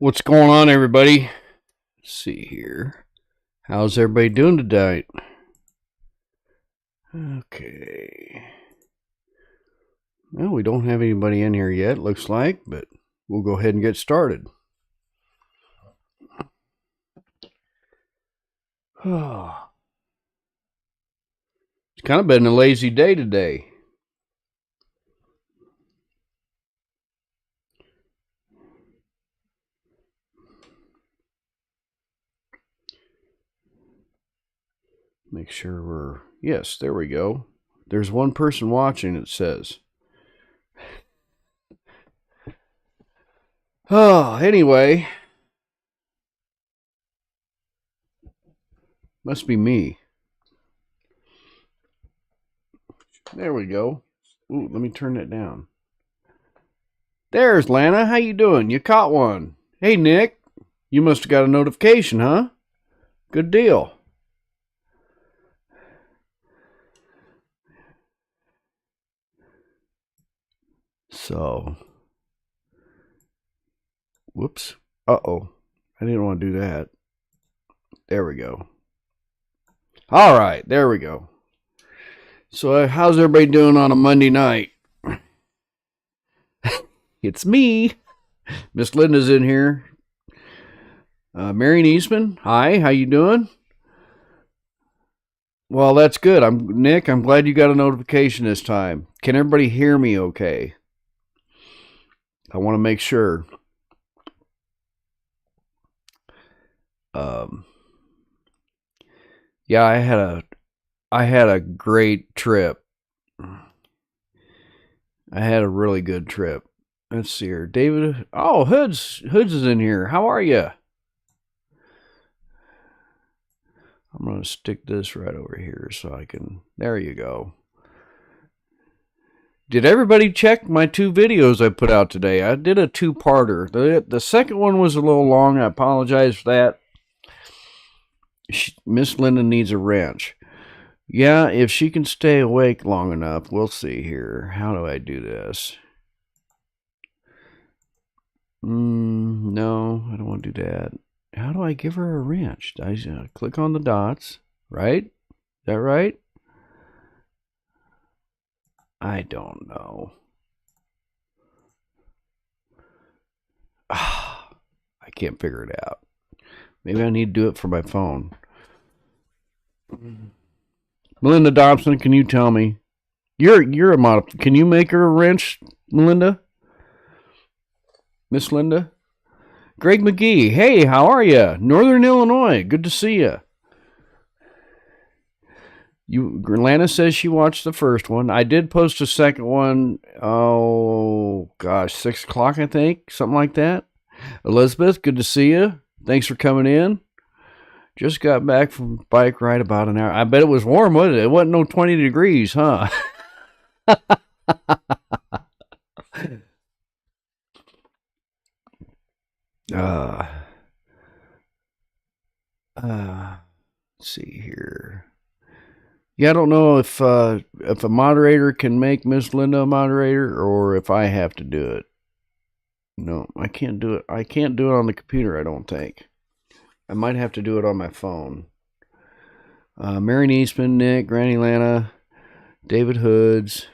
What's going on, everybody? Let's see here. How's everybody doing today? Okay. Well, we don't have anybody in here yet, looks like, but we'll go ahead and get started. Oh. It's kind of been a lazy day today. Make sure we're... Yes, there we go. There's one person watching, it says. Oh, anyway. Must be me. There we go. Ooh, let me turn that down. There's Lana. How you doing? You caught one. Hey, Nick. You must have got a notification, huh? Good deal. So, whoops. Uh-oh. I didn't want to do that. There we go. All right, there we go. So, how's everybody doing on a Monday night? It's me. Miss Linda's in here. Marion Eastman, hi, how you doing? Well, that's good. Nick, I'm glad you got a notification this time. Can everybody hear me okay? I want to make sure. Yeah, I had a great trip. I had a really good trip. Let's see here. David. Oh, Hoods is in here. How are you? I'm going to stick this right over here so I can... There you go. Did everybody check my 2 videos I put out today? I did a 2-parter. The second one was a little long. I apologize for that. Miss Linda needs a wrench. Yeah, if she can stay awake long enough. We'll see here. How do I do this? No, I don't want to do that. How do I give her a wrench? I click on the dots, right? Is that right? I don't know. I can't figure it out. Maybe I need to do it for my phone. Melinda Dobson, can you tell me? You're a model. Can you make her a wrench, Melinda? Miss Linda? Greg McGee, hey, how are you? Northern Illinois, good to see you. Lana says she watched the first one. I did post a second one, oh, gosh, 6 o'clock, I think, something like that. Elizabeth, good to see you. Thanks for coming in. Just got back from bike ride about an hour. I bet it was warm, wasn't it? It wasn't no 20 degrees, huh? Let's see here. Yeah, I don't know if a moderator can make Miss Linda a moderator or if I have to do it. No, I can't do it. I can't do it on the computer, I don't think. I might have to do it on my phone. Marion Eastman, Nick, Granny Lana, David Hoods.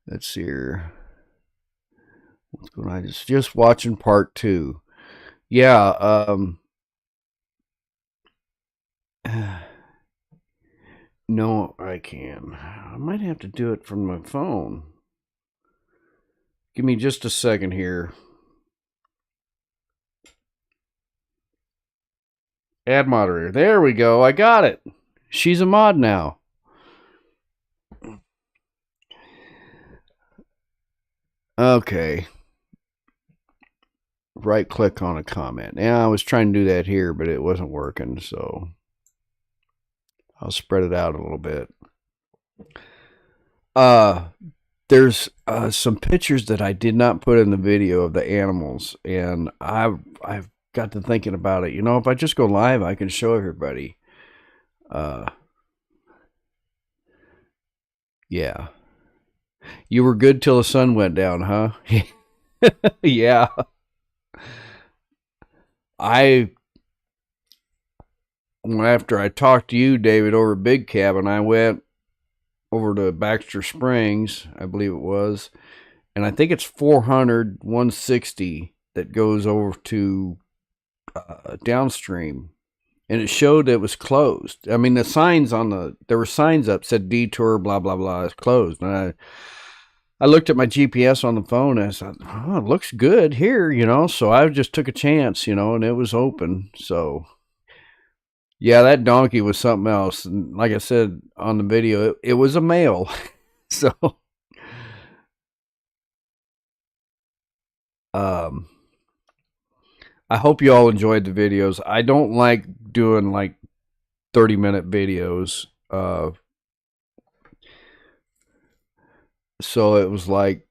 Let's see here. What's going on? Just watching part 2. Yeah, no, I can. I might have to do it from my phone. Give me just a second here. Add moderator. There we go. I got it. She's a mod now. Okay. Right click on a comment. Yeah, I was trying to do that here, but it wasn't working, so I'll spread it out a little bit. There's some pictures that I did not put in the video of the animals, and I've got to thinking about it. You know, if I just go live, I can show everybody. Yeah. You were good till the sun went down, huh? Yeah. after I talked to you, David, over at Big Cabin, I went over to Baxter Springs, I believe it was, and I think it's 400, 160 that goes over to downstream, and it showed it was closed. I mean, there were signs up said detour, blah blah blah, it's closed. And I looked at my GPS on the phone and I said, oh, it looks good here, So I just took a chance, and it was open. So yeah, that donkey was something else. And like I said on the video, it was a male. So I hope you all enjoyed the videos. I don't like doing like 30-minute videos. So it was like,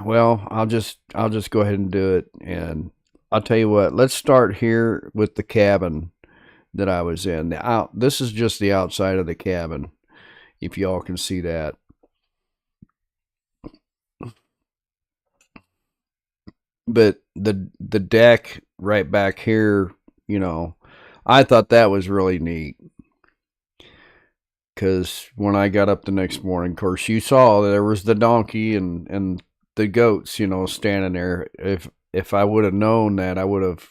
well, I'll just go ahead and do it. And I'll tell you what, let's start here with the cabin that I was in. This is just the outside of the cabin, if y'all can see that. But the deck right back here, I thought that was really neat. Because when I got up the next morning, of course, you saw there was the donkey and the goats, standing there. If I would have known that, I would have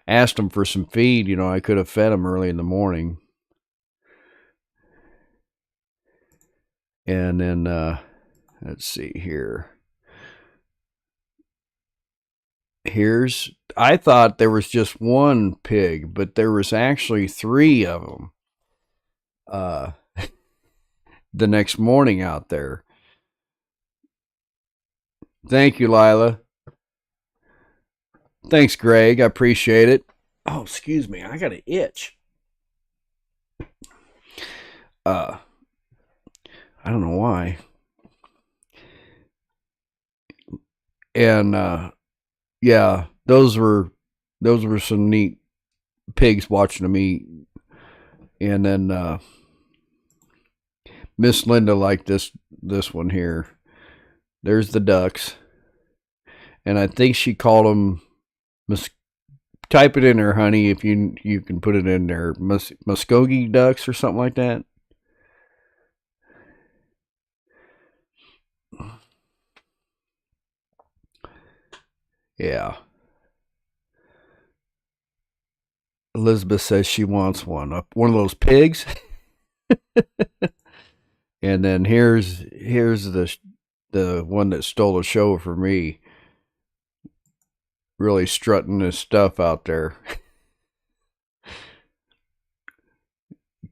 asked them for some feed. I could have fed them early in the morning. And then, let's see here. I thought there was just one pig, but there was actually 3 of them. The next morning out there. Thank you, Lila. Thanks, Greg. I appreciate it. Oh, excuse me. I got an itch. I don't know why. And yeah, those were some neat pigs watching them eat. And then Miss Linda liked this one here. There's the ducks. And I think she called them, type it in there, honey, if you can put it in there, Muskogee ducks or something like that. Yeah. Elizabeth says she wants one of those pigs. And then here's the one that stole the show for me. Really strutting his stuff out there.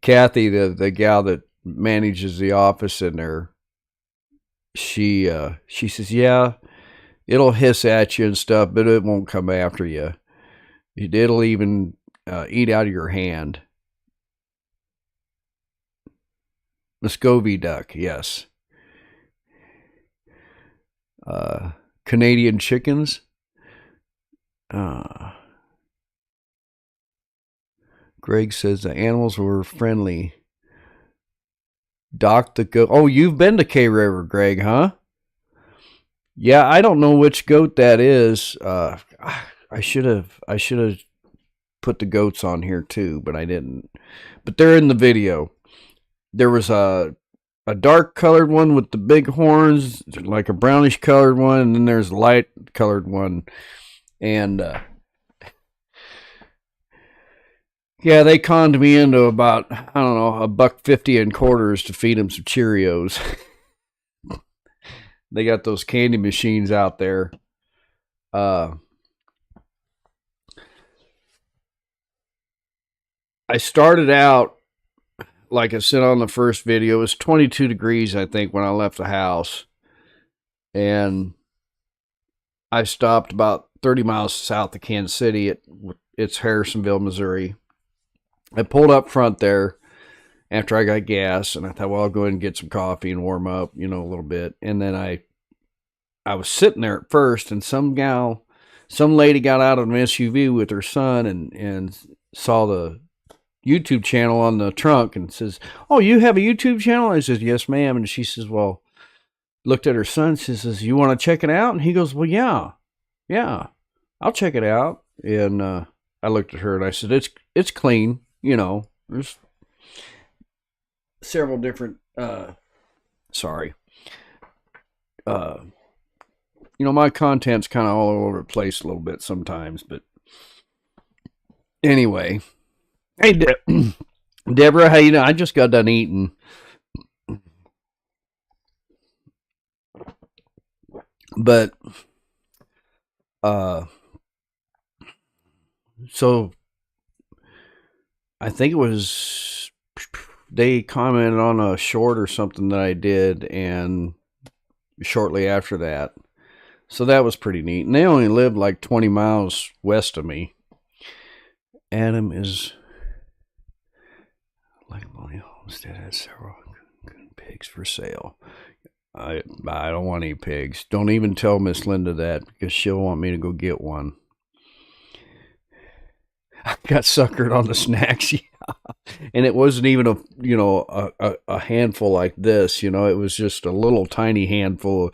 Kathy, the gal that manages the office in there, she says, yeah, it'll hiss at you and stuff, but it won't come after you. It'll even eat out of your hand. Muskogee duck, yes. Canadian chickens. Greg says the animals were friendly. Doc the goat. Oh, you've been to K River, Greg, huh? Yeah, I don't know which goat that is. I should have put the goats on here too, but I didn't. But they're in the video. There was a dark colored one with the big horns, like a brownish colored one, and then there's a light colored one. And yeah, they conned me into about, I don't know, $1.50 in quarters to feed them some Cheerios. They got those candy machines out there. I started out, like I said on the first video, it was 22 degrees, I think, when I left the house. And I stopped about 30 miles south of Kansas City. It's Harrisonville, Missouri. I pulled up front there after I got gas, and I thought, well, I'll go ahead and get some coffee and warm up, a little bit. And then I was sitting there at first, and some lady got out of an SUV with her son and saw the YouTube channel on the trunk and says, oh, you have a YouTube channel? I says, yes, ma'am. And she says, well, looked at her son. She says, you want to check it out? And he goes, well, yeah, I'll check it out. And I looked at her and I said, it's clean. You know, there's several different, sorry. Uh, my content's kind of all over the place a little bit sometimes, but anyway. Hey, Deborah, how you doing? I just got done eating. But, so I think it was, they commented on a short or something that I did, and shortly after that. So that was pretty neat. And they only lived like 20 miles west of me. Adam is like my homestead has several pigs for sale. I don't want any pigs. Don't even tell Miss Linda that, because she'll want me to go get one. I got suckered on the snacks, and it wasn't even a handful like this. It was just a little tiny handful.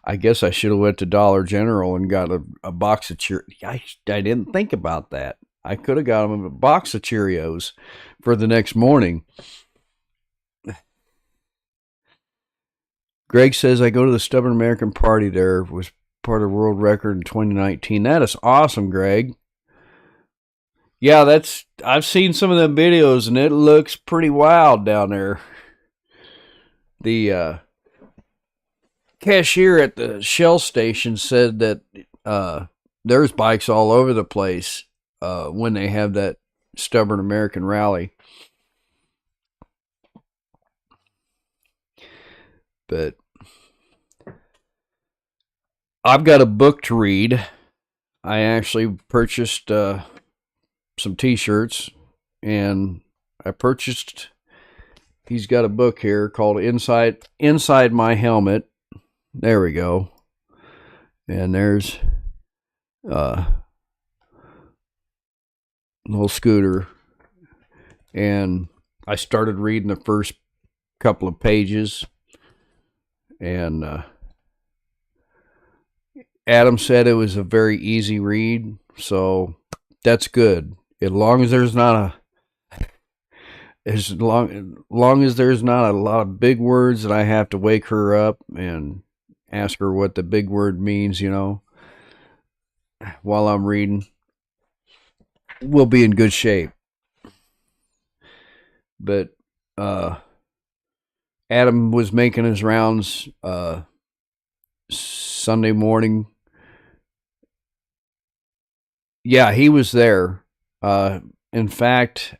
I guess I should have went to Dollar General and got a box of Cheerios. I didn't think about that. I could have got him a box of Cheerios for the next morning. Greg says, I go to the Stubborn American Party there. Was part of world record in 2019. That is awesome, Greg. Yeah, I've seen some of them videos, and it looks pretty wild down there. The cashier at the Shell station said that there's bikes all over the place when they have that Stubborn American rally. But I've got a book to read. I actually purchased some t-shirts, and I purchased, he's got a book here called Inside My Helmet. There we go. And there's little Scooter, and I started reading the first couple of pages, and Adam said it was a very easy read, so that's good. As long as there's not long as there's not a lot of big words that I have to wake her up and ask her what the big word means, while I'm reading, we'll be in good shape. But Adam was making his rounds Sunday morning. Yeah, he was there. In fact,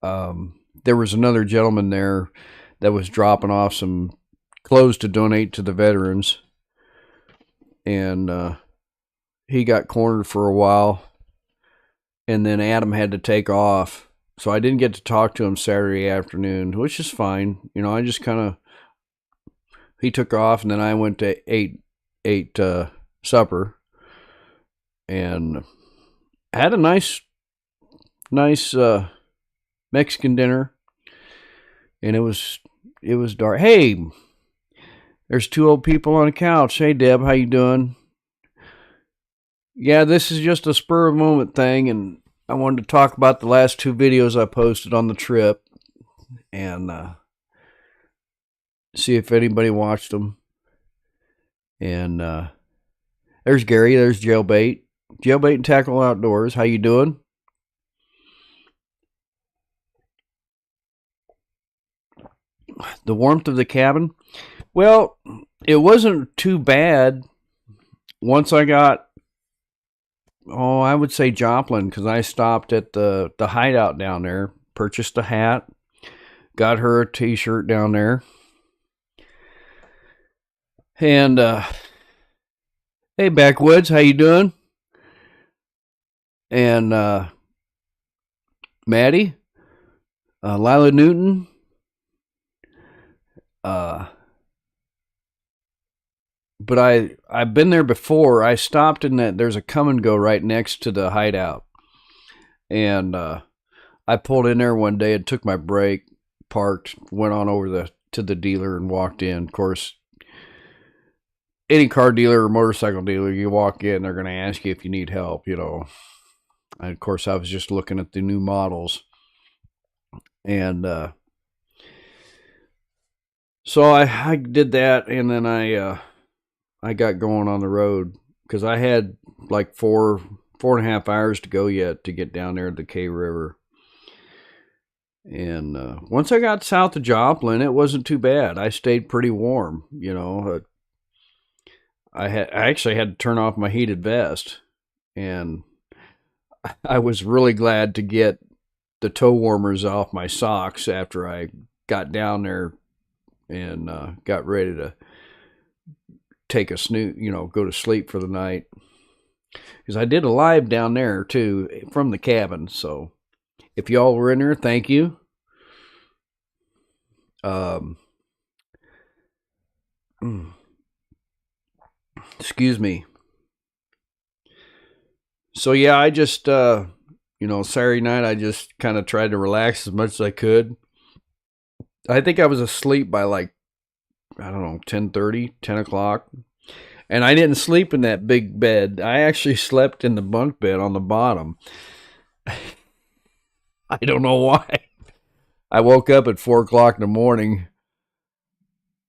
there was another gentleman there that was dropping off some clothes to donate to the veterans, and he got cornered for a while, and then Adam had to take off, so I didn't get to talk to him Saturday afternoon, which is fine. I just kind of, he took off, and then I went to ate supper, and had a nice Mexican dinner, and it was dark. Hey, there's two old people on a couch. Hey, Deb, how you doing? Yeah, this is just a spur of the moment thing, and I wanted to talk about the last two videos I posted on the trip, and see if anybody watched them. And there's Gary, there's Jailbait and Tackle Outdoors. How you doing? The warmth of the cabin? Well, it wasn't too bad once I got, I would say Joplin, because I stopped at the hideout down there, purchased a hat, got her a t-shirt down there, and hey, Backwoods, how you doing? And Maddie, Lila Newton, but I've been there before. I stopped in that, there's a come and go right next to the hideout, and I pulled in there one day and took my break, parked, went on over to the dealer and walked in. Of course, any car dealer or motorcycle dealer, you walk in, they're going to ask you if you need help, And of course, I was just looking at the new models. And so I did that, and then I got going on the road because I had like 4.5 hours to go yet to get down there at the K River. And once I got south of Joplin, it wasn't too bad. I stayed pretty warm, I actually had to turn off my heated vest, and I was really glad to get the toe warmers off my socks after I got down there and got ready to take a snooze, go to sleep for the night. Because I did a live down there too from the cabin. So if y'all were in there, thank you. Excuse me. So yeah, I just Saturday night I just kind of tried to relax as much as I could. I think I was asleep by like, I don't know, 10:30, 10 o'clock. And I didn't sleep in that big bed. I actually slept in the bunk bed on the bottom. I don't know why. I woke up at 4 o'clock in the morning.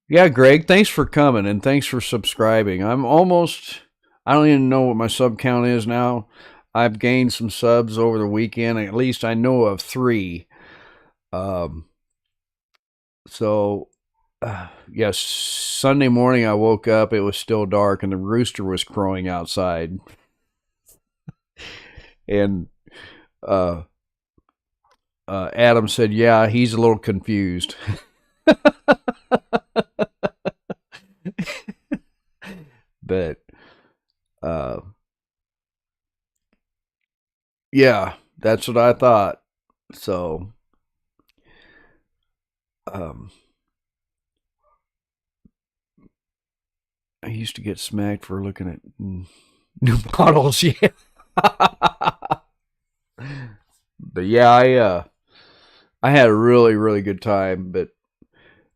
Yeah, Greg, thanks for coming and thanks for subscribing. I don't even know what my sub count is now. I've gained some subs over the weekend. At least I know of 3. Yes, Sunday morning I woke up, it was still dark, and the rooster was crowing outside. And Adam said, yeah, he's a little confused. But, yeah, that's what I thought. So, I used to get smacked for looking at new models, yeah. But yeah, I had a really, really good time. But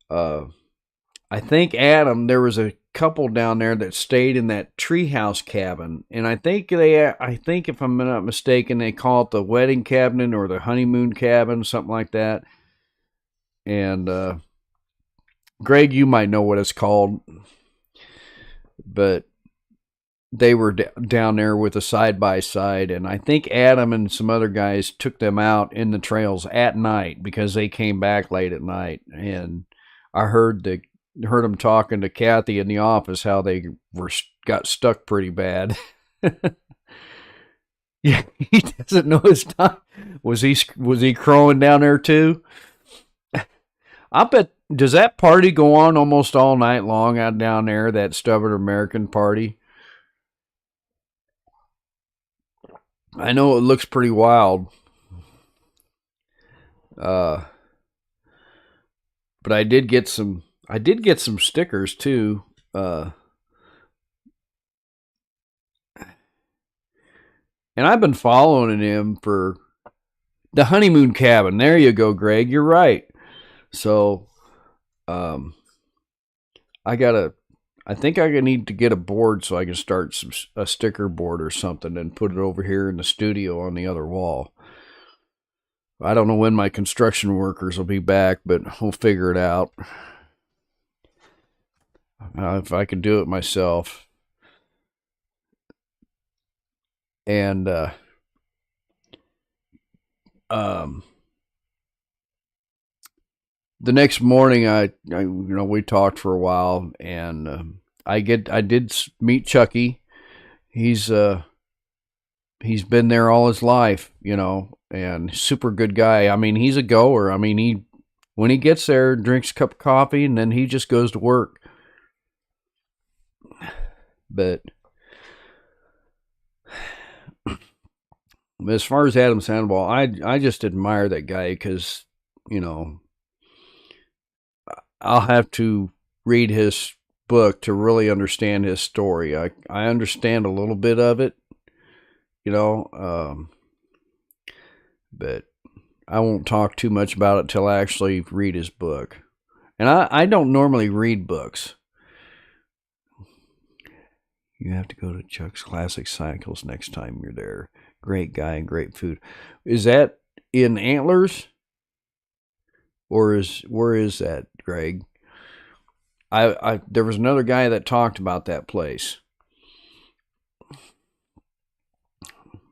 I think Adam, there was a couple down there that stayed in that treehouse cabin, and I think if I'm not mistaken, they call it the wedding cabin or the honeymoon cabin, something like that. And Greg, you might know what it's called. But they were down there with a side-by-side, and I think Adam and some other guys took them out in the trails at night because they came back late at night. And I heard them talking to Kathy in the office how they got stuck pretty bad. Yeah, he doesn't know his time. Was he crowing down there too? I bet. Does that party go on almost all night long out down there, that Stubborn American party? I know it looks pretty wild. But I did get some stickers too. And I've been following him for the honeymoon cabin. There you go, Greg. You're right. So I think I need to get a board so I can start a sticker board or something and put it over here in the studio on the other wall. I don't know when my construction workers will be back, but we'll figure it out. If I can do it myself. And the next morning, I we talked for a while, and I did meet Chucky. He's been there all his life, and super good guy. I mean, he's a goer. I mean, when he gets there, drinks a cup of coffee, and then he just goes to work. But as far as Adam Sandoval, I just admire that guy because, I'll have to read his book to really understand his story. I understand a little bit of it, but I won't talk too much about it till I actually read his book. And I don't normally read books. You have to go to Chuck's Classic Cycles next time you're there. Great guy and great food. Is that in Antlers? Or where is that, Greg? There was another guy that talked about that place.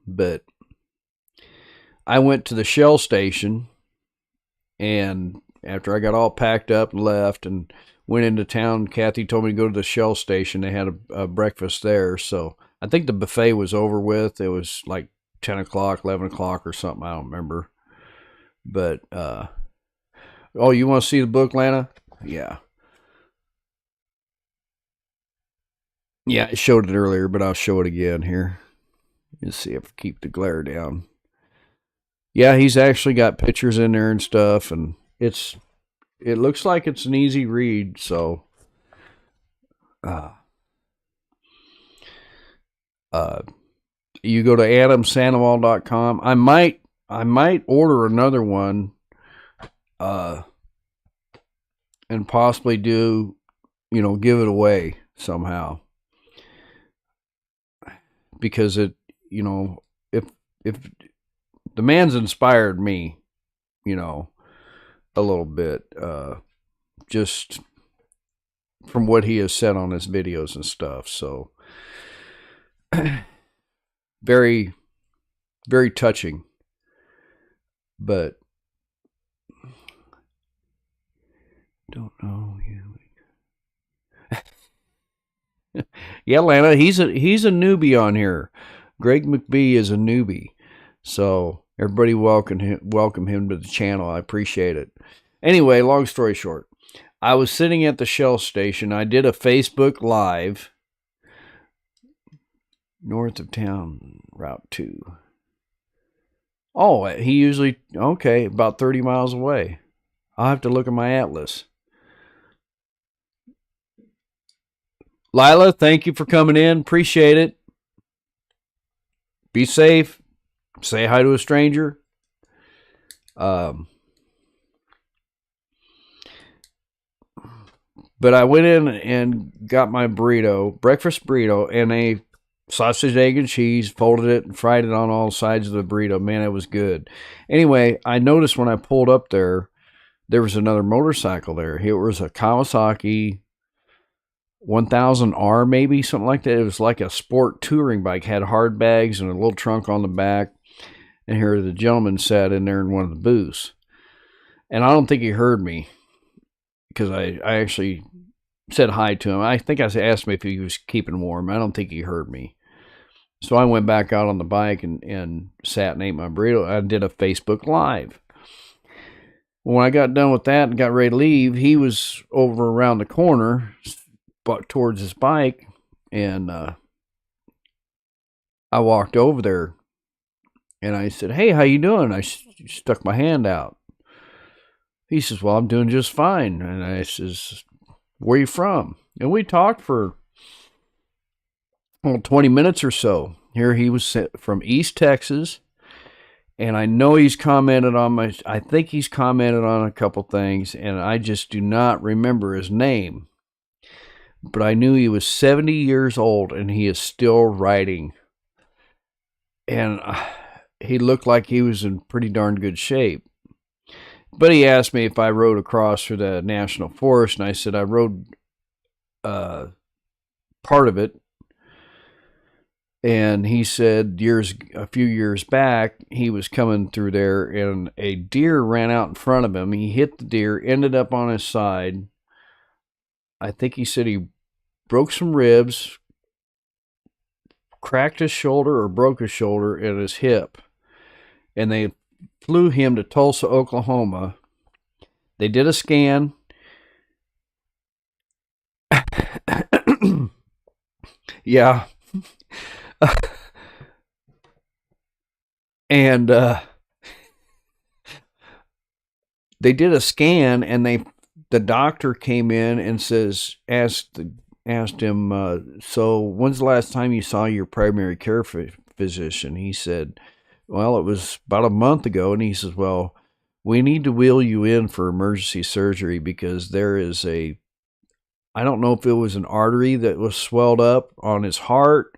But I went to the Shell station, and after I got all packed up and left and went into town, Kathy told me to go to the Shell station. They had a breakfast there. So I think the buffet was over with. It was like 10 o'clock, 11 o'clock or something. I don't remember. But, oh, you want to see the book, Lana? Yeah. Yeah, I showed it earlier, but I'll show it again here. Let's see if I keep the glare down. Yeah, he's actually got pictures in there and stuff, and it looks like it's an easy read. So, you go to adamsandoval.com. I might order another one, and possibly do, give it away somehow, because if the man's inspired me, a little bit, just from what he has said on his videos and stuff. So very, very touching. But don't know you. Yeah, Lana, he's a newbie on here. Greg McBee is a newbie. So everybody welcome him to the channel. I appreciate it. Anyway, long story short, I was sitting at the Shell station. I did a Facebook Live north of town, Route 2. Oh, he usually, okay, about 30 miles away. I'll have to look at my atlas. Lila, thank you for coming in. Appreciate it. Be safe. Say hi to a stranger. But I went in and got my breakfast burrito, and a sausage, egg, and cheese, folded it and fried it on all sides of the burrito. Man, it was good. Anyway, I noticed when I pulled up there was another motorcycle there. It was a Kawasaki 1000R, maybe, something like that. It was like a sport touring bike, had hard bags and a little trunk on the back. And here the gentleman sat in there in one of the booths. And I don't think he heard me, because I actually said hi to him. I think I asked him if he was keeping warm. I don't think he heard me. So I went back out on the bike and sat and ate my burrito. I did a Facebook Live. When I got done with that and got ready to leave, he was over around the corner towards his bike, and I walked over there, and I said, "Hey, how you doing?" I stuck my hand out. He says, "Well, I'm doing just fine." And I says, "Where you from?" And we talked for 20 minutes or so. Here he was from East Texas, and I know he's commented on I think he's commented on a couple things, and I just do not remember his name. But I knew he was 70 years old, and he is still riding. And he looked like he was in pretty darn good shape. But he asked me if I rode across through the National Forest, and I said I rode part of it. And he said a few years back, he was coming through there, and a deer ran out in front of him. He hit the deer, ended up on his side. I think he said he broke some ribs, cracked his shoulder or broke his shoulder and his hip. And they flew him to Tulsa, Oklahoma. They did a scan. Yeah. And they did a scan, and the doctor came in and asked him, so when's the last time you saw your primary care physician? He said, well, it was about a month ago. And he says, well, we need to wheel you in for emergency surgery because there is a I don't know if it was an artery that was swelled up on his heart,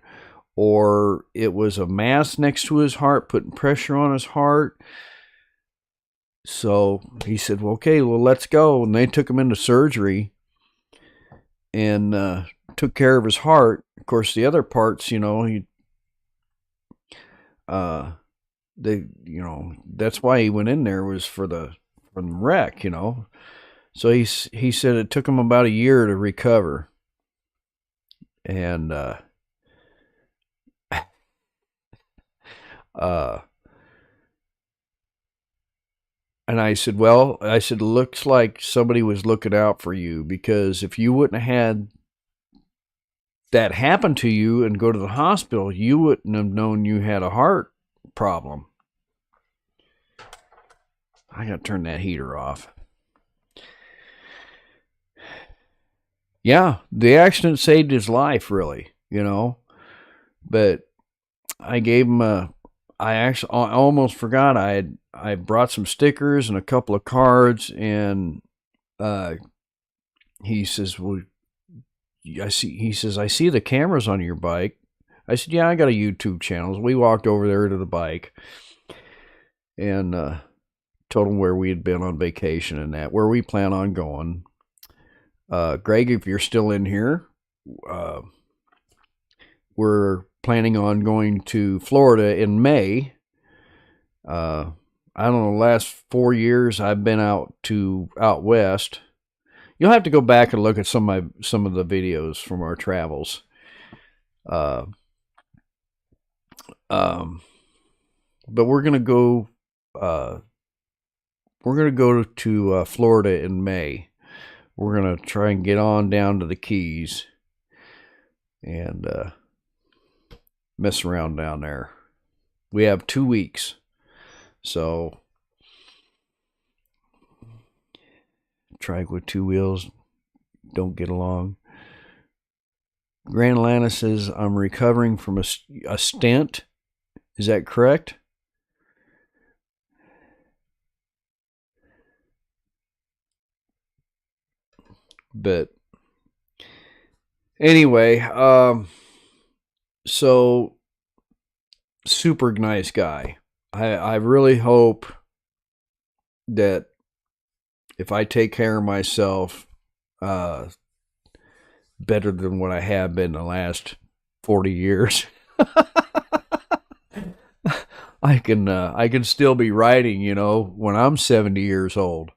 or it was a mass next to his heart putting pressure on his heart. So he said, well, okay, well, let's go. And they took him into surgery and took care of his heart. Of course, the other parts, that's why he went in there, was for the wreck, So he said it took him about a year to recover. And and I said, looks like somebody was looking out for you, because if you wouldn't have had that happen to you and go to the hospital, you wouldn't have known you had a heart problem. I got to turn that heater off. Yeah, the accident saved his life, really, But I gave him I almost forgot, I brought some stickers and a couple of cards, and he says, well, I see the cameras on your bike. I said, yeah, I got a YouTube channel. We walked over there to the bike and told him where we had been on vacation and where we plan on going. Greg, if you're still in here, we're planning on going to Florida in May. I don't know, the last 4 years I've been out west. You'll have to go back and look at some of the videos from our travels. But we're gonna go. We're gonna go to Florida in May. We're gonna try and get on down to the Keys and mess around down there. We have 2 weeks, so trike with 2 wheels don't get along. Grand Atlanta says, I'm recovering from a stent. Is that correct? But anyway, so super nice guy. I really hope that if I take care of myself better than what I have been the last 40 years, I can still be riding, when I'm 70 years old.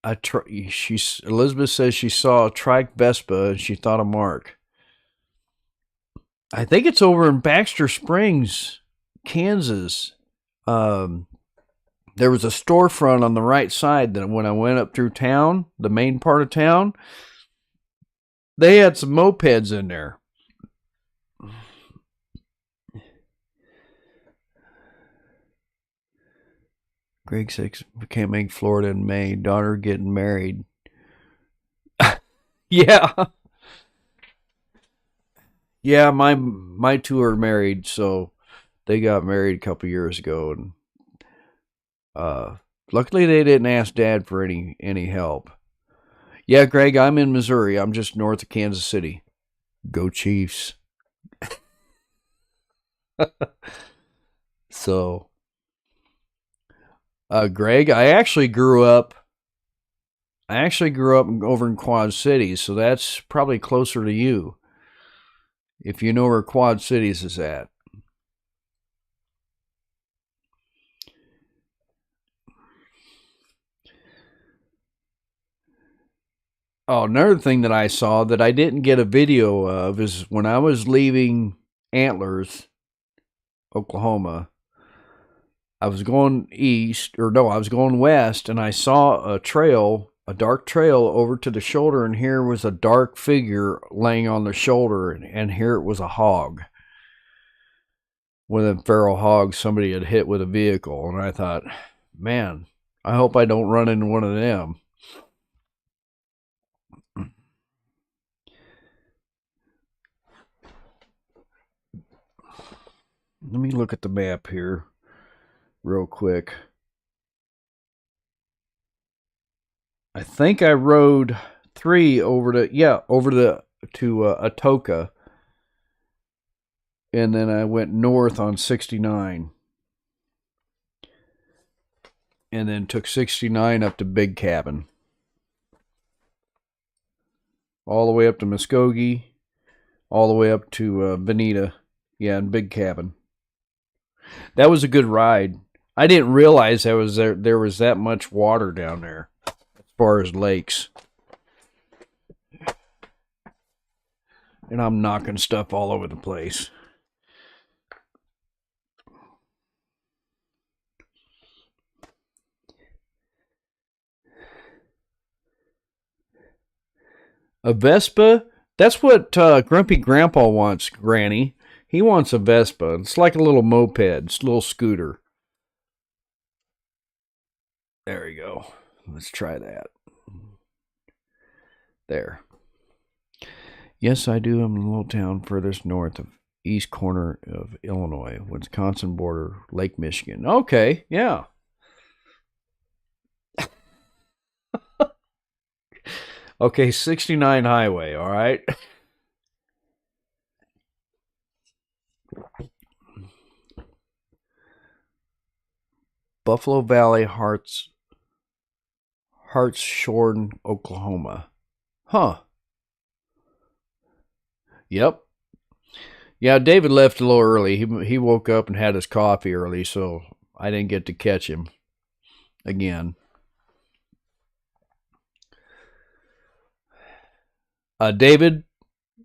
Elizabeth says she saw a trike Vespa and she thought of Mark. I think it's over in Baxter Springs, Kansas. There was a storefront on the right side that when I went up through town, the main part of town, they had some mopeds in there. Greg says, we can't make Florida in May. Daughter getting married. Yeah. Yeah, my two are married, so they got married a couple years ago, and luckily they didn't ask Dad for any help. Yeah, Greg, I'm in Missouri. I'm just north of Kansas City. Go Chiefs. So, Greg, I actually grew up over in Quad Cities, so that's probably closer to you, if you know where Quad Cities is at. Oh, another thing that I saw that I didn't get a video of is when I was leaving Antlers, Oklahoma. I was going I was going west, and I saw a dark trail over to the shoulder, and here was a dark figure laying on the shoulder, and here it was a hog. One of them feral hogs somebody had hit with a vehicle, and I thought, man, I hope I don't run into one of them. Let me look at the map here real quick. I think I rode 3 over to Atoka, and then I went north on 69, and then took 69 up to Big Cabin, all the way up to Muskogee, all the way up to Bonita, and Big Cabin. That was a good ride. I didn't realize there was that much water down there as far as lakes. And I'm knocking stuff all over the place. A Vespa? That's what Grumpy Grandpa wants, Granny. He wants a Vespa. It's like a little moped, it's a little scooter. There we go. Let's try that. There. Yes, I do. I'm in a little town furthest north of east corner of Illinois, Wisconsin border, Lake Michigan. Okay, yeah. Okay, 69 highway, all right? Buffalo Valley, Hartshorn, Oklahoma. Huh. Yep. Yeah, David left a little early. He woke up and had his coffee early, so I didn't get to catch him again. David,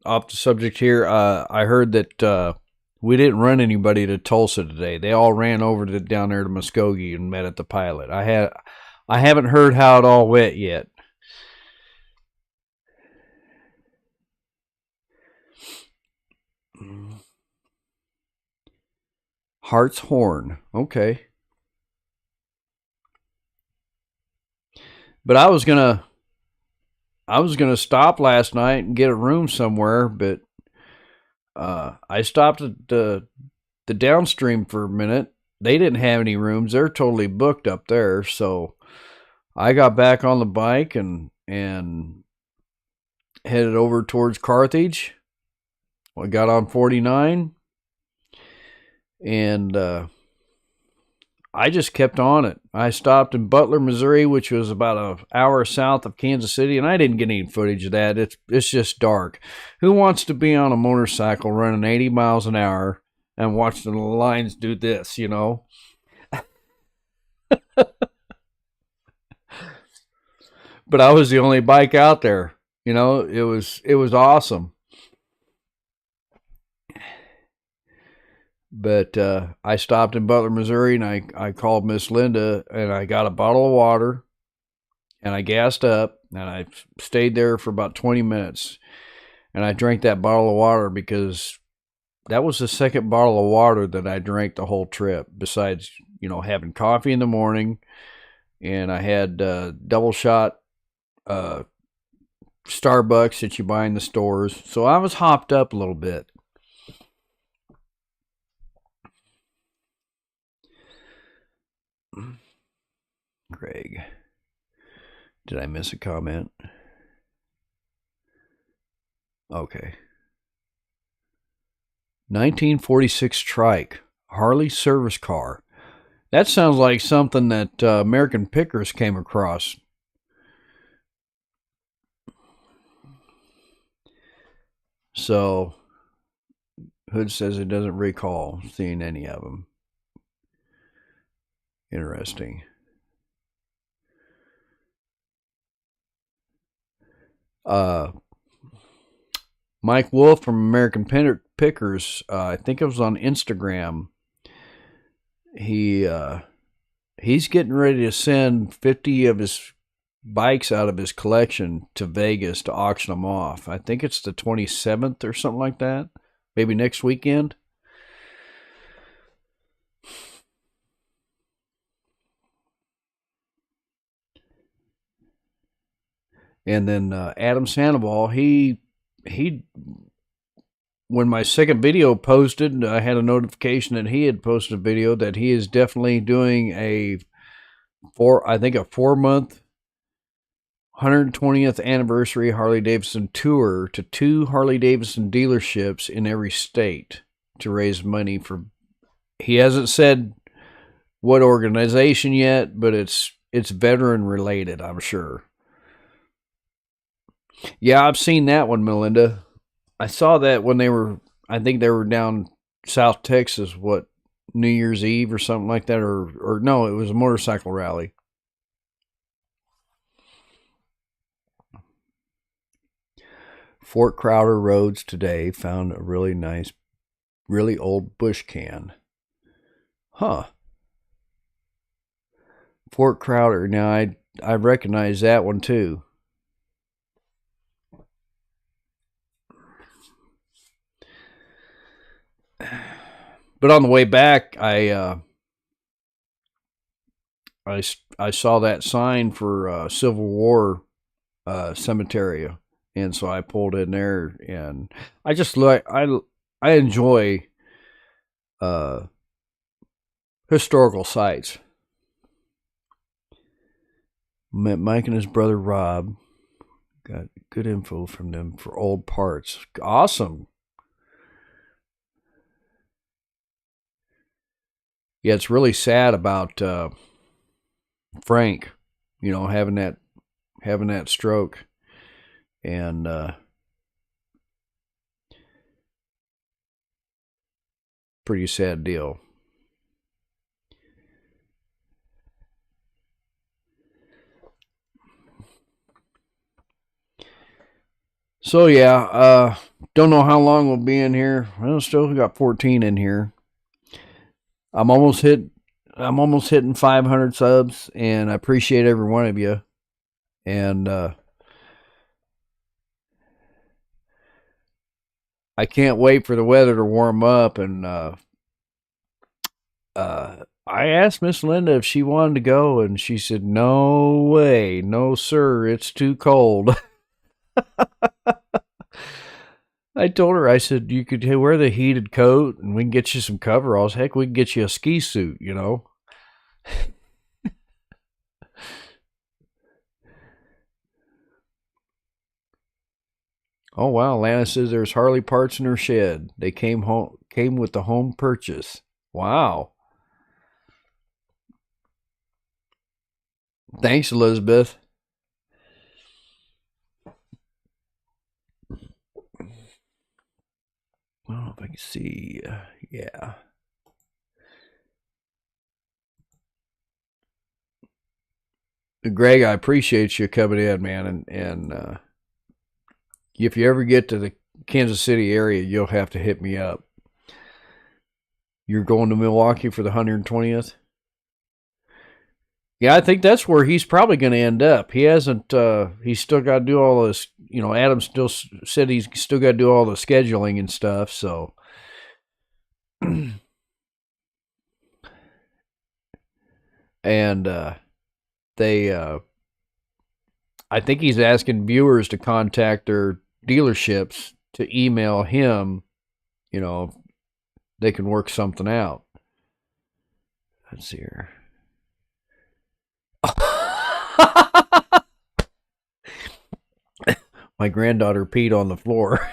off the subject here, I heard that we didn't run anybody to Tulsa today. They all ran over down there to Muskogee and met at the pilot. I haven't heard how it all went yet. Hartshorn. Okay. But I was gonna stop last night and get a room somewhere, but I stopped at the downstream for a minute. They didn't have any rooms. They're totally booked up there. So I got back on the bike and headed over towards Carthage. I got on 49, and I just kept on it. I stopped in Butler, Missouri, which was about an hour south of Kansas City, and I didn't get any footage of that. It's just dark. Who wants to be on a motorcycle running 80 miles an hour and watch the lines do this, you know? But I was the only bike out there. You know, it was awesome. But I stopped in Butler, Missouri, and I called Miss Linda, and I got a bottle of water, and I gassed up, and I stayed there for about 20 minutes. And I drank that bottle of water because that was the second bottle of water that I drank the whole trip, besides, you know, having coffee in the morning. And I had double shot Starbucks that you buy in the stores. So I was hopped up a little bit. Greg, did I miss a comment? Okay. 1946 trike, Harley service car. That sounds like something that American Pickers came across. So, Hood says it doesn't recall seeing any of them. Interesting. Mike Wolf from American Pickers, I think it was on Instagram. He's getting ready to send 50 of his bikes out of his collection to Vegas to auction them off. I think it's the 27th or something like that. Maybe next weekend. And then Adam Sandoval, he when my second video posted, I had a notification that he had posted a video that he is definitely doing a 4-month 120th anniversary Harley Davidson tour to 2 Harley Davidson dealerships in every state to raise money for. He hasn't said what organization yet, but it's veteran related, I'm sure. Yeah, I've seen that one, Melinda. I saw that when I think they were down South Texas, what, New Year's Eve or something like that, or no, it was a motorcycle rally. Fort Crowder Roads today found a really nice, really old bush can. Huh. Fort Crowder. Now I recognize that one too. But on the way back, I saw that sign for Civil War cemetery, and so I pulled in there, and I just like I enjoy historical sites. Met Mike and his brother Rob. Got good info from them for old parts. Awesome. Yeah, it's really sad about Frank, having that stroke, and pretty sad deal. So yeah, don't know how long we'll be in here. Well, still got 14 in here. I'm almost hitting 500 subs, and I appreciate every one of you. And I can't wait for the weather to warm up. And I asked Miss Linda if she wanted to go, and she said, "No way, no sir, it's too cold." I told her, I said, you could wear the heated coat and we can get you some coveralls. Heck, we can get you a ski suit, Oh, wow. Lana says there's Harley parts in her shed. They came with the home purchase. Wow. Thanks, Elizabeth. Oh, if I can see. Yeah. Greg, I appreciate you coming in, man. And if you ever get to the Kansas City area, you'll have to hit me up. You're going to Milwaukee for the 120th? Yeah, I think that's where he's probably going to end up. He hasn't, he's still got to do all this, Adam still said he's still got to do all the scheduling and stuff, so. And I think he's asking viewers to contact their dealerships to email him, they can work something out. Let's see here. My granddaughter peed on the floor.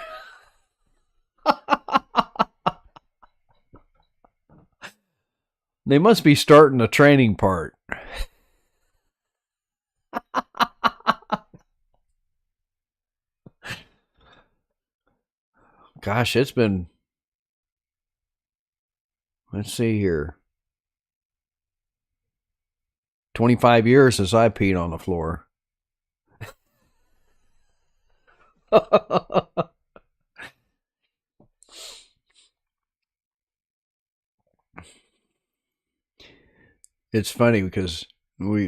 They must be starting the training part. Gosh, it's been, let's see here, 25 years since I peed on the floor. It's funny because we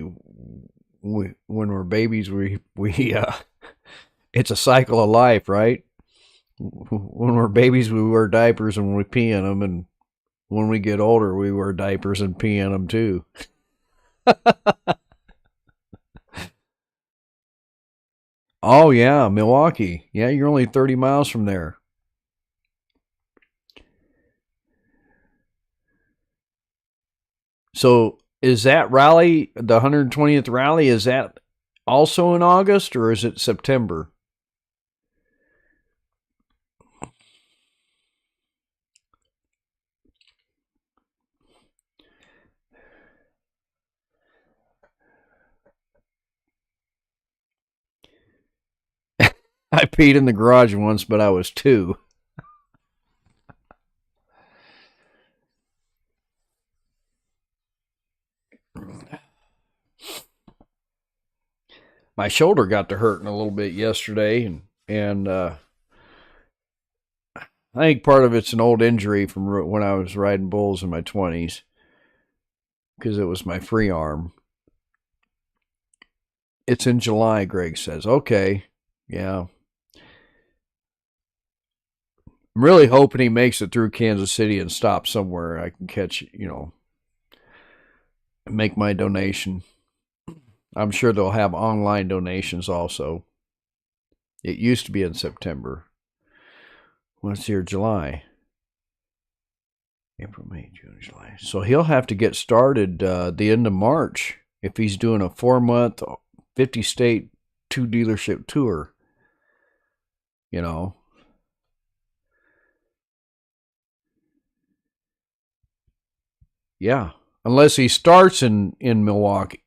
when we're babies, we it's a cycle of life, right? When we're babies, we wear diapers and we pee in them, and when we get older, we wear diapers and pee in them too. Oh yeah, Milwaukee. Yeah, you're only 30 miles from there. So is that rally, the 120th rally, is that also in August, or is it September? I peed in the garage once, but I was 2. My shoulder got to hurting a little bit yesterday, and I think part of it's an old injury from when I was riding bulls in my 20s, because it was my free arm. It's in July, Greg says. Okay, yeah. I'm really hoping he makes it through Kansas City and stops somewhere I can catch, and make my donation. I'm sure they'll have online donations also. It used to be in September. What's here? July. April, May, June, July. So he'll have to get started the end of March if he's doing a 4-month, 50-state, 2-dealership tour. Yeah. Unless he starts in Milwaukee,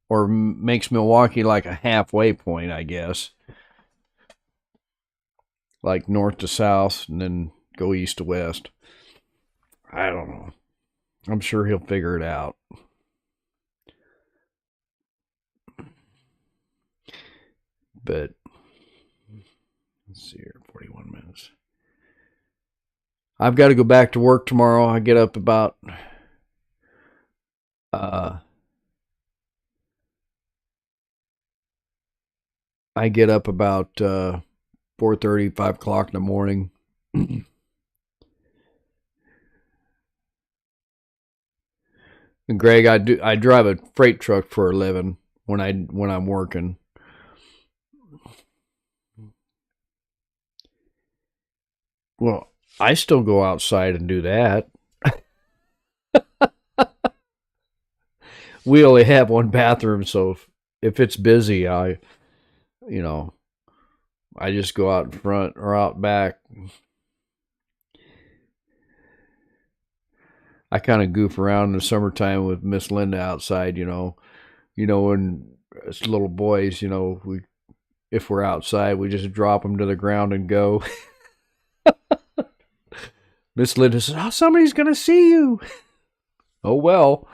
or makes Milwaukee like a halfway point, I guess. Like north to south and then go east to west. I don't know. I'm sure he'll figure it out. But let's see here, 41 minutes. I've got to go back to work tomorrow. I get up about I get up about 4:30, 5 o'clock in the morning. And Greg, I drive a freight truck for a living when I'm working. Well, I still go outside and do that. We only have one bathroom, so if it's busy, I just go out in front or out back. I kind of goof around in the summertime with Miss Linda outside, when as little boys, if we're outside, we just drop them to the ground and go. Miss Linda says, "Oh, somebody's going to see you." Oh, well.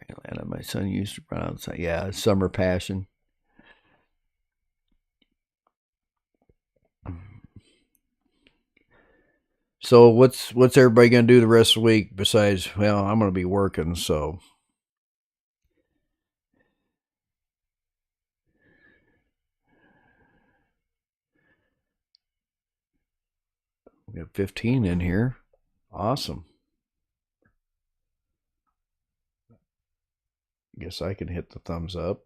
Atlanta, my son used to run outside. Yeah, summer passion. So what's everybody going to do the rest of the week besides, well, I'm going to be working, so. We have 15 in here. Awesome. Guess I can hit the thumbs up.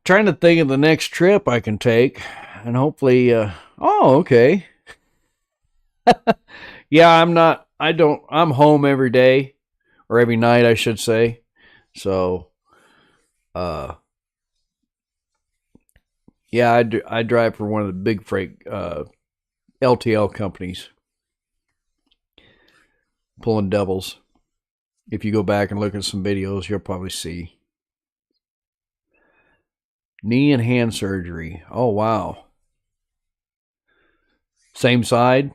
Trying to think of the next trip I can take, and hopefully, okay. Yeah, I'm home every day, or every night, I should say. So, yeah, I drive for one of the big freight LTL companies, pulling doubles. If you go back and look at some videos, you'll probably see. Knee and hand surgery. Oh, wow. Same side?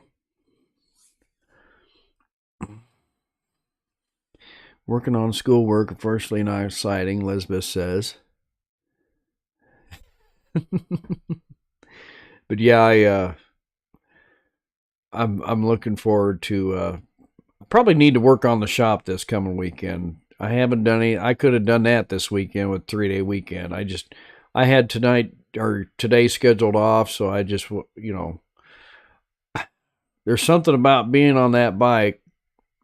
Working on schoolwork, unfortunately not exciting, Lisbeth says. But yeah, I'm looking forward to probably need to work on the shop this coming weekend. I haven't done any. I could have done that this weekend with 3-day weekend. I had today scheduled off, so I just, there's something about being on that bike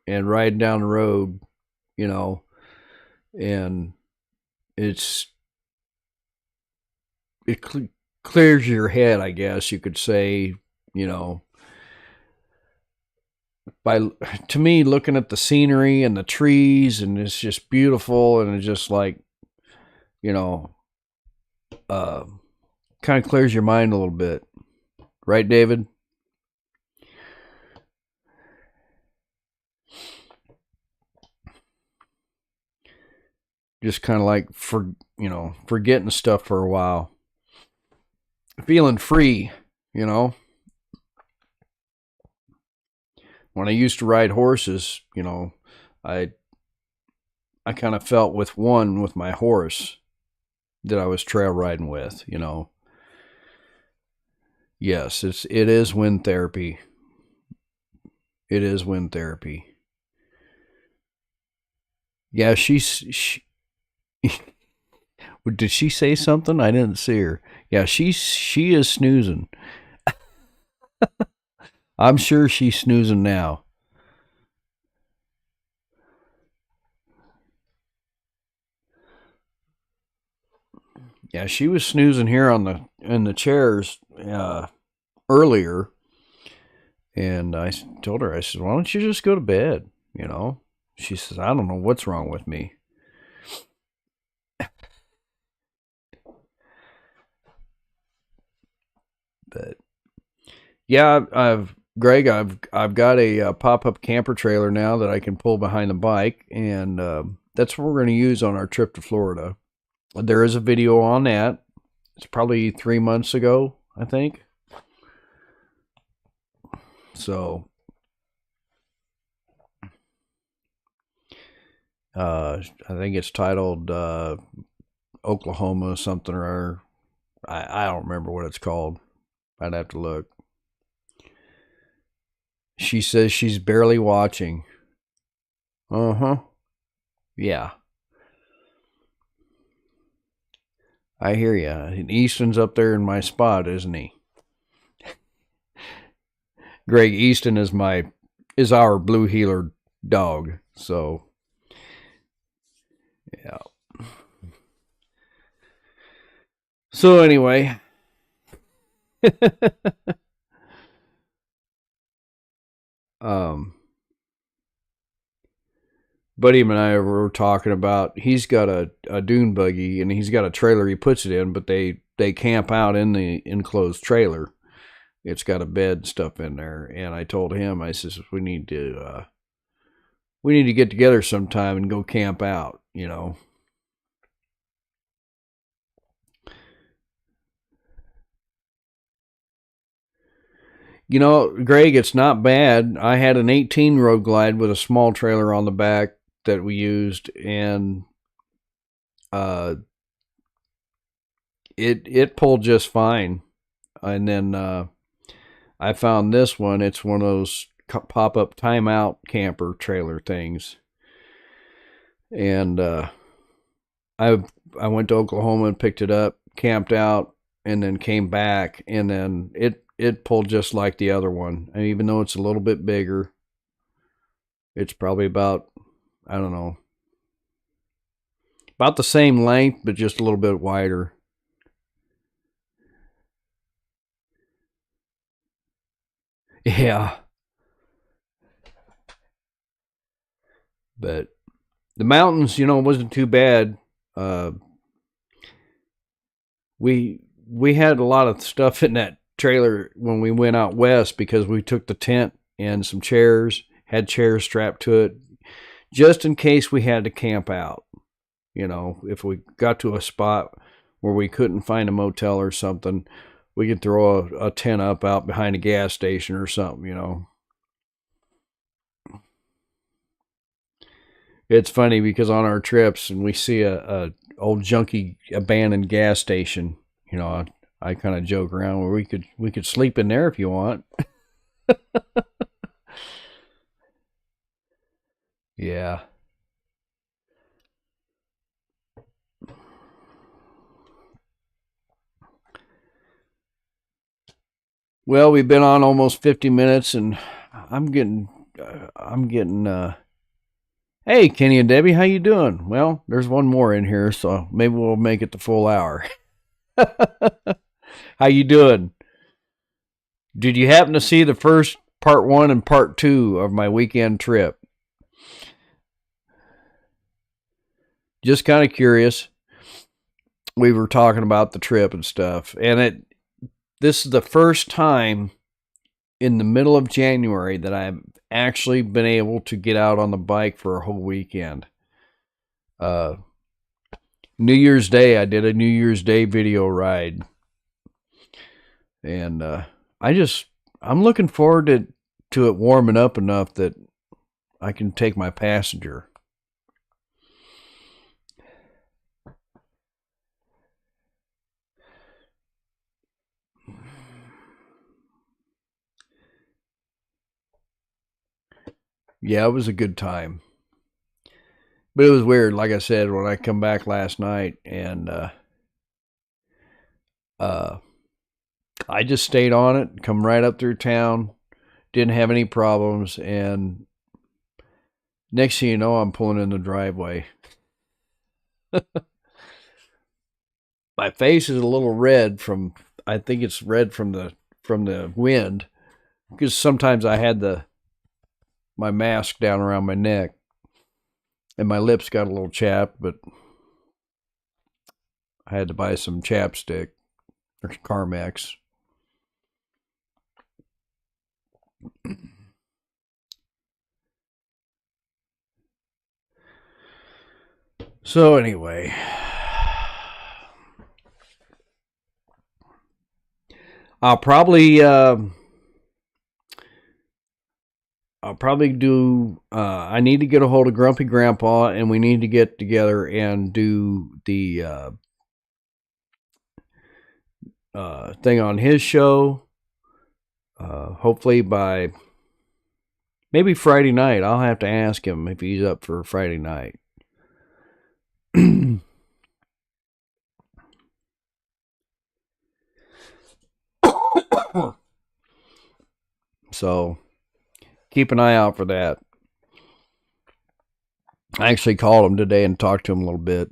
and riding down the road, and it clears your head, I guess you could say, you know, to me, looking at the scenery and the trees, and it's just beautiful, and it's just like, you know, uh, kind of clears your mind a little bit, right, David? Just kind of like forgetting stuff for a while, feeling free, you know. When I used to ride horses, I I kind of felt with my horse that I was trail riding with, Yes, it is wind therapy. It is wind therapy. Yeah, she did she say something? I didn't see her. Yeah, she is snoozing. I'm sure she's snoozing now. Yeah, she was snoozing here in the chairs earlier, and I told her, I said, "Why don't you just go to bed?" She says, "I don't know what's wrong with me." But yeah, I've got a pop up camper trailer now that I can pull behind the bike, and that's what we're going to use on our trip to Florida. There is a video on that. It's probably 3 months ago, I think. So, I think it's titled Oklahoma something, or I don't remember what it's called. I'd have to look. She says she's barely watching. Uh huh. Yeah. I hear ya. And Easton's up there in my spot, isn't he? Greg Easton is our blue heeler dog. So yeah. So anyway. um Buddy and I were talking about, he's got a dune buggy and he's got a trailer he puts it in, but they camp out in the enclosed trailer. It's got a bed and stuff in there, and I told him, I says, we need to get together sometime and go camp out. Greg, it's not bad. I had an 18 Road Glide with a small trailer on the back that we used, and it pulled just fine. And then I found this one. It's one of those pop up timeout camper trailer things, and I went to Oklahoma and picked it up, camped out, and then came back, and then it pulled just like the other one. And even though it's a little bit bigger, it's probably about, I don't know, about the same length, but just a little bit wider. Yeah. But the mountains, wasn't too bad. Uh, we had a lot of stuff in that trailer when we went out west, because we took the tent and some chairs, had chairs strapped to it, just in case we had to camp out. If we got to a spot where we couldn't find a motel or something, we could throw a tent up out behind a gas station or something. It's funny because on our trips, and we see a old junky abandoned gas station, I kind of joke around where we could sleep in there if you want. Yeah. Well, we've been on almost 50 minutes, and I'm getting. Hey, Kenny and Debbie, how you doing? Well, there's one more in here, so maybe we'll make it the full hour. How you doing? Did you happen to see the first part 1 and part 2 of my weekend trip? Just kind of curious. We were talking about the trip and stuff, and this is the first time in the middle of January that I've actually been able to get out on the bike for a whole weekend. New Year's Day, I did a New Year's Day video ride, and I'm looking forward to it warming up enough that I can take my passenger. Yeah, it was a good time. But it was weird, like I said, when I come back last night, and I just stayed on it, come right up through town, didn't have any problems, and next thing you know, I'm pulling in the driveway. My face is a little red I think it's red from the wind, because sometimes I had my mask down around my neck, and my lips got a little chapped, but I had to buy some chapstick or Carmex. So anyway, I'll probably do. I need to get a hold of Grumpy Grandpa, and we need to get together and do the thing on his show. Hopefully by maybe Friday night. I'll have to ask him if he's up for Friday night. So keep an eye out for that. I actually called him today and talked to him a little bit.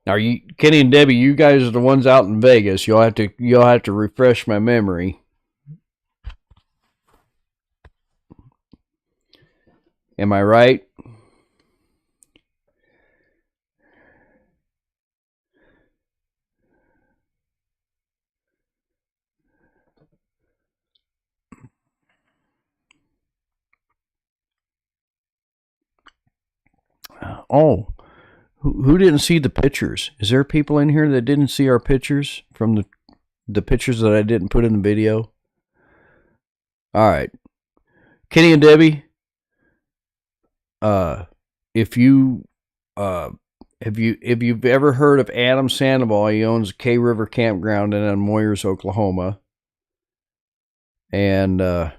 Now, Kenny and Debbie, you guys are the ones out in Vegas. You'll have to refresh my memory. Am I right? Oh, who didn't see the pictures? Is there people in here that didn't see our pictures from the pictures that I didn't put in the video? All right, Kenny and Debbie. If you've ever heard of Adam Sandoval, he owns Krivercampground in Moyers, Oklahoma, and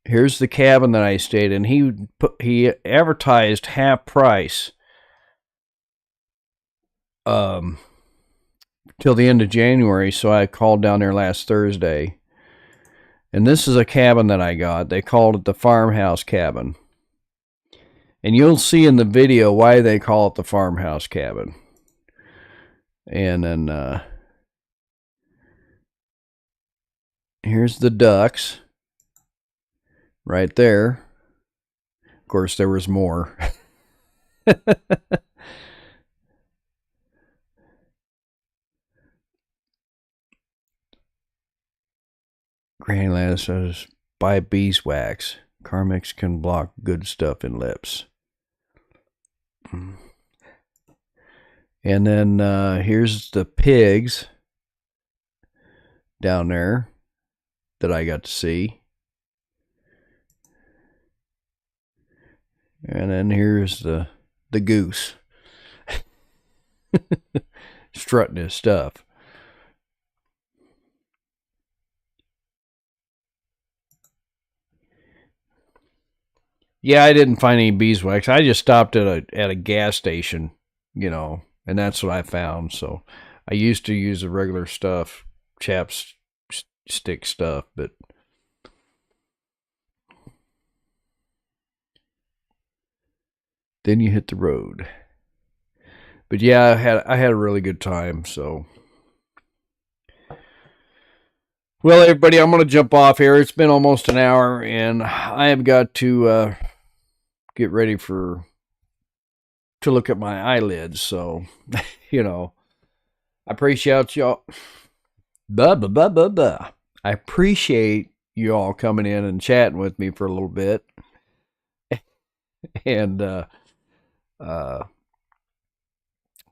here's the cabin that I stayed in. He advertised half price till the end of January, so I called down there last Thursday. And this is a cabin that I got. They called it the farmhouse cabin. And you'll see in the video why they call it the farmhouse cabin. And then here's the ducks right there. Of course, there was more. Granny Lana says, buy beeswax. Carmex can block good stuff in lips. And then here's the pigs down there that I got to see. And then here's the goose strutting his stuff. Yeah, I didn't find any beeswax. I just stopped at a gas station, and that's what I found. So I used to use the regular stuff, chapstick stuff, but then you hit the road. But yeah, I had a really good time. So, well, everybody, I'm going to jump off here. It's been almost an hour, and I have got to get ready to look at my eyelids. So, I appreciate y'all. Blah, blah, blah, blah, blah. I appreciate you all coming in and chatting with me for a little bit. And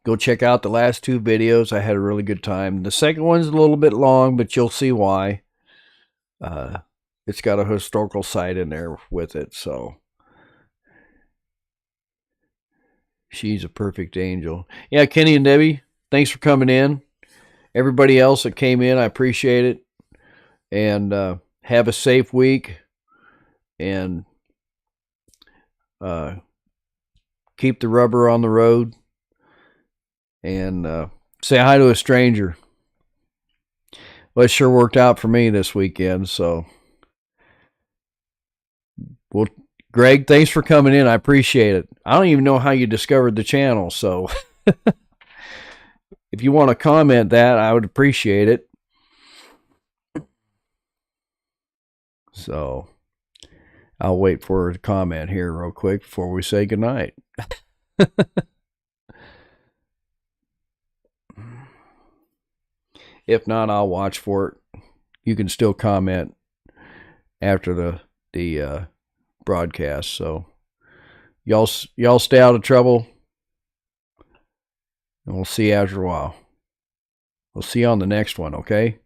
go check out the last 2 videos. I had a really good time. The second one's a little bit long, but you'll see why. It's got a historical site in there with it, so she's a perfect angel. Yeah, Kenny and Debbie, thanks for coming in. Everybody else that came in, I appreciate it. And have a safe week. And keep the rubber on the road. And say hi to a stranger. Well, it sure worked out for me this weekend. So, well, Greg, thanks for coming in. I appreciate it. I don't even know how you discovered the channel. So, if you want to comment that, I would appreciate it. So, I'll wait for a comment here real quick before we say goodnight. If not, I'll watch for it. You can still comment after the broadcast. So y'all stay out of trouble, and we'll see you after a while. We'll see you on the next one, okay?